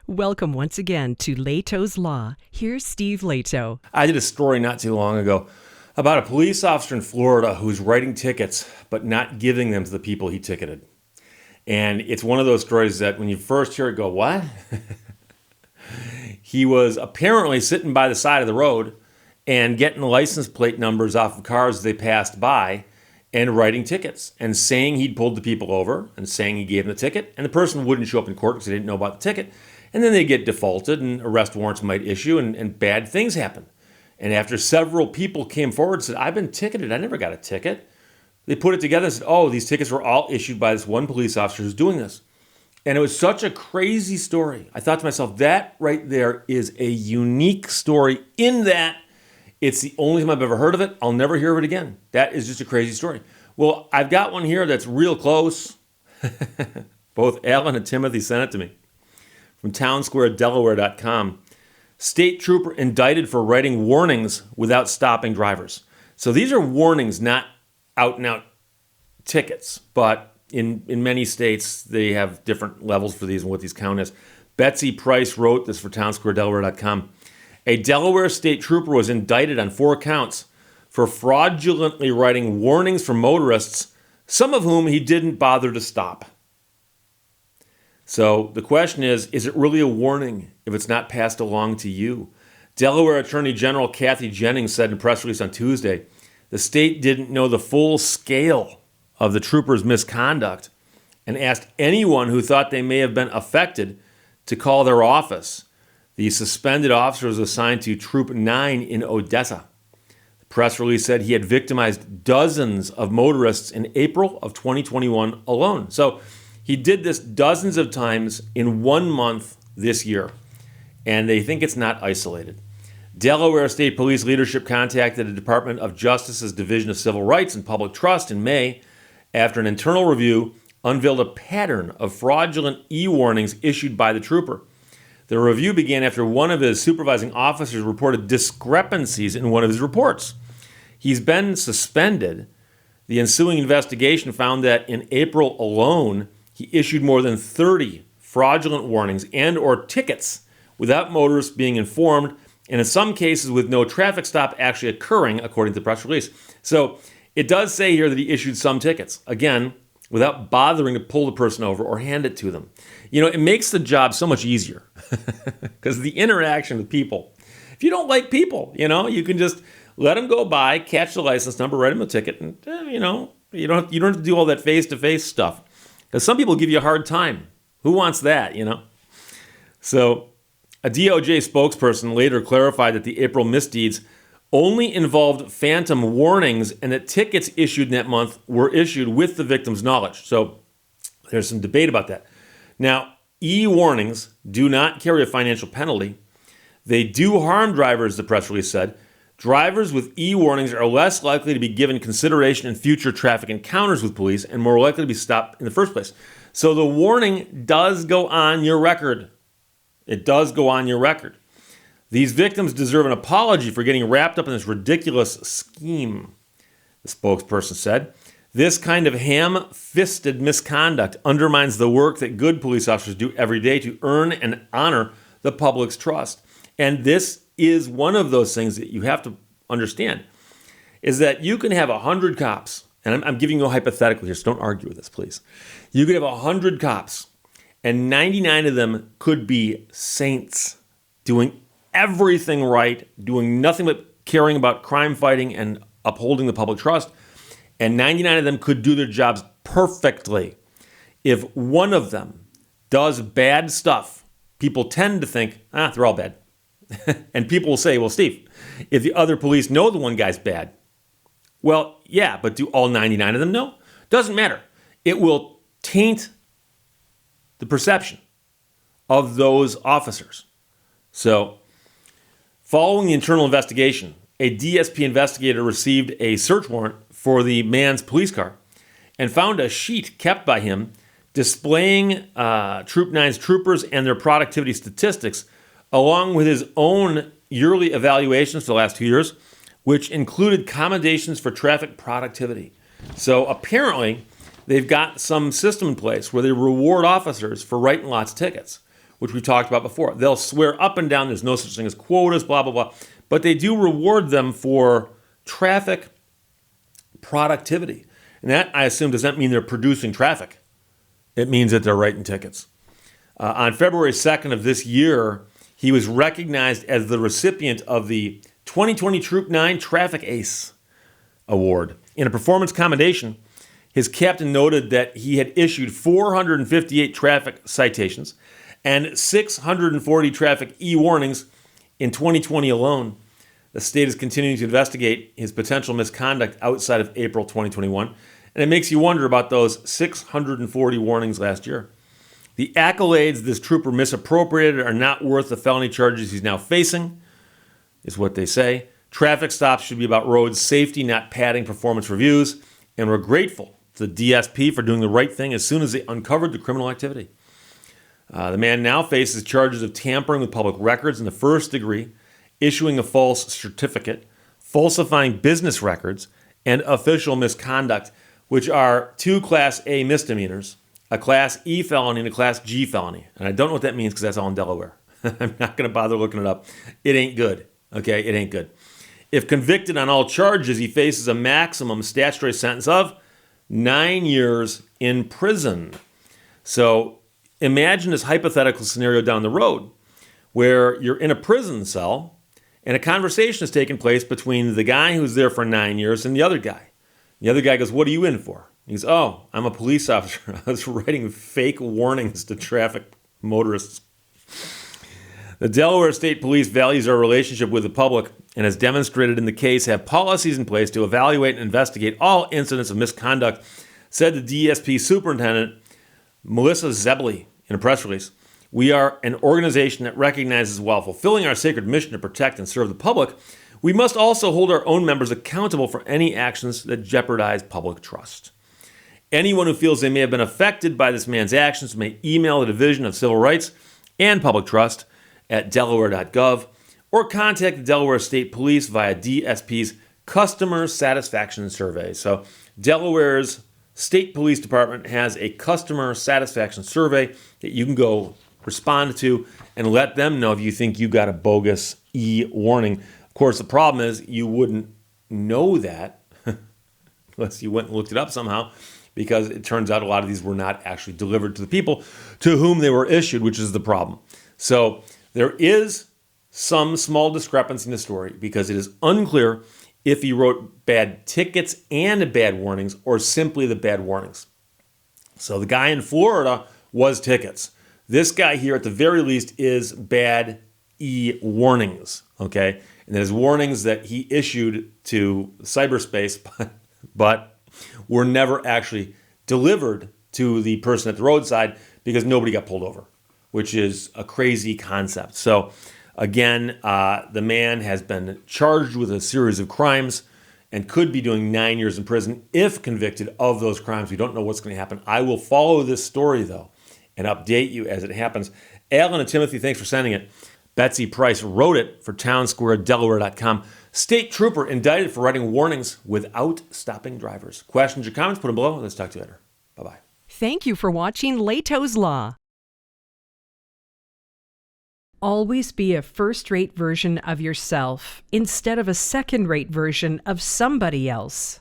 Welcome once again to Lehto's Law. Here's Steve Lehto. I did a story not too long ago about a police officer in Florida who's writing tickets but not giving them to the people he ticketed. And it's one of those stories that when you first hear it, go, what? He was apparently sitting by the side of the road and getting license plate numbers off of cars as they passed by and writing tickets and saying he'd pulled the people over and saying he gave them the ticket. And the person wouldn't show up in court because they didn't know about the ticket. And then they get defaulted and arrest warrants might issue and bad things happen. And after several people came forward and said, I've been ticketed, I never got a ticket. They put it together and said, oh, these tickets were all issued by this one police officer who's doing this. And it was such a crazy story. I thought to myself, that right there is a unique story in that it's the only time I've ever heard of it. I'll never hear of it again. That is just a crazy story. Well, I've got one here that's real close. Both Alan and Timothy sent it to me from townsquaredelaware.com. State trooper indicted for writing warnings without stopping drivers. So these are warnings, not out-and-out tickets, but in many states, they have different levels for these and what these count as. Betsy Price wrote this for townsquaredelaware.com. A Delaware state trooper was indicted on 4 counts for fraudulently writing warnings for motorists, some of whom he didn't bother to stop. So the question is it really a warning if it's not passed along to you? Delaware Attorney General Kathy Jennings said in a press release on Tuesday, the state didn't know the full scale of the trooper's misconduct and asked anyone who thought they may have been affected to call their office. The suspended officer was assigned to Troop 9 in Odessa. The press release said he had victimized dozens of motorists in April of 2021 alone. So he did this dozens of times in 1 month this year, and they think it's not isolated. Delaware State Police leadership contacted the Department of Justice's Division of Civil Rights and Public Trust in May after an internal review unveiled a pattern of fraudulent e-warnings issued by the trooper. The review began after one of his supervising officers reported discrepancies in one of his reports. He's been suspended. The ensuing investigation found that in April alone, he issued more than 30 fraudulent warnings and or tickets without motorists being informed, and in some cases with no traffic stop actually occurring, according to the press release. So it does say here that he issued some tickets, again, without bothering to pull the person over or hand it to them. You know, it makes the job so much easier because the interaction with people. If you don't like people, you can just let them go by, catch the license number, write them a ticket, and, you don't have to do all that face-to-face stuff. Because some people give you a hard time. Who wants that, So a DOJ spokesperson later clarified that the April misdeeds only involved phantom warnings and that tickets issued in that month were issued with the victim's knowledge. So there's some debate about that. Now, e-warnings do not carry a financial penalty. They do harm drivers, the press release said. Drivers with e-warnings are less likely to be given consideration in future traffic encounters with police and more likely to be stopped in the first place. So the warning does go on your record. It does go on your record. These victims deserve an apology for getting wrapped up in this ridiculous scheme, the spokesperson said. This kind of ham-fisted misconduct undermines the work that good police officers do every day to earn and honor the public's trust. And this is one of those things that you have to understand, is that you can have 100 cops, and I'm giving you a hypothetical here, so don't argue with this, please. You could have 100 cops, and 99 of them could be saints, doing everything right, doing nothing but caring about crime fighting and upholding the public trust, and 99 of them could do their jobs perfectly. If one of them does bad stuff, people tend to think, they're all bad. And people will say, well, Steve, if the other police know the one guy's bad, well, yeah, but do all 99 of them know? Doesn't matter. It will taint the perception of those officers. So, following the internal investigation, a DSP investigator received a search warrant for the man's police car and found a sheet kept by him displaying Troop 9's troopers and their productivity statistics, along with his own yearly evaluations for the last 2 years, which included commendations for traffic productivity. So apparently, they've got some system in place where they reward officers for writing lots of tickets, which we talked about before. They'll swear up and down there's no such thing as quotas, blah, blah, blah. But they do reward them for traffic productivity. And that, I assume, does not mean they're producing traffic. It means that they're writing tickets. On February 2nd of this year, he was recognized as the recipient of the 2020 Troop 9 Traffic Ace Award. In a performance commendation, his captain noted that he had issued 458 traffic citations and 640 traffic e-warnings in 2020 alone. The state is continuing to investigate his potential misconduct outside of April 2021, and it makes you wonder about those 640 warnings last year. The accolades this trooper misappropriated are not worth the felony charges he's now facing, is what they say. Traffic stops should be about road safety, not padding performance reviews, and we're grateful to the DSP for doing the right thing as soon as they uncovered the criminal activity. The man now faces charges of tampering with public records in the first degree, issuing a false certificate, falsifying business records, and official misconduct, which are 2 Class A misdemeanors, a Class E felony, and a Class G felony. And I don't know what that means because that's all in Delaware. I'm not going to bother looking it up. It ain't good. Okay, it ain't good. If convicted on all charges, he faces a maximum statutory sentence of 9 years in prison. So imagine this hypothetical scenario down the road where you're in a prison cell and a conversation is taking place between the guy who's there for 9 years and the other guy. The other guy goes, "What are you in for?" He goes, "Oh, I'm a police officer. I was writing fake warnings to traffic motorists." The Delaware State Police values our relationship with the public and, as demonstrated in the case, have policies in place to evaluate and investigate all incidents of misconduct, said the DSP Superintendent Melissa Zebley in a press release. "We are an organization that recognizes while fulfilling our sacred mission to protect and serve the public, we must also hold our own members accountable for any actions that jeopardize public trust. Anyone who feels they may have been affected by this man's actions may email the Division of Civil Rights and Public Trust at delaware.gov or contact the Delaware State Police via DSP's Customer Satisfaction Survey." So Delaware's State Police Department has a customer satisfaction survey that you can go respond to and let them know if you think you got a bogus e-warning. Of course, the problem is you wouldn't know that unless you went and looked it up somehow, because it turns out a lot of these were not actually delivered to the people to whom they were issued, which is the problem. So there is some small discrepancy in the story because it is unclear if he wrote bad tickets and bad warnings or simply the bad warnings. So the guy in Florida was tickets. This guy here, at the very least, is bad e-warnings, okay? And there's warnings that he issued to cyberspace, but were never actually delivered to the person at the roadside because nobody got pulled over, which is a crazy concept. So again, the man has been charged with a series of crimes and could be doing 9 years in prison if convicted of those crimes. We don't know what's going to happen. I will follow this story, though, and update you as it happens. Alan and Timothy, thanks for sending it. Betsy Price wrote it for townsquaredelaware.com. State trooper indicted for writing warnings without stopping drivers. Questions or comments, put them below. Let's talk to you later. Bye-bye. Thank you for watching Lehto's Law. Always be a first-rate version of yourself instead of a second-rate version of somebody else.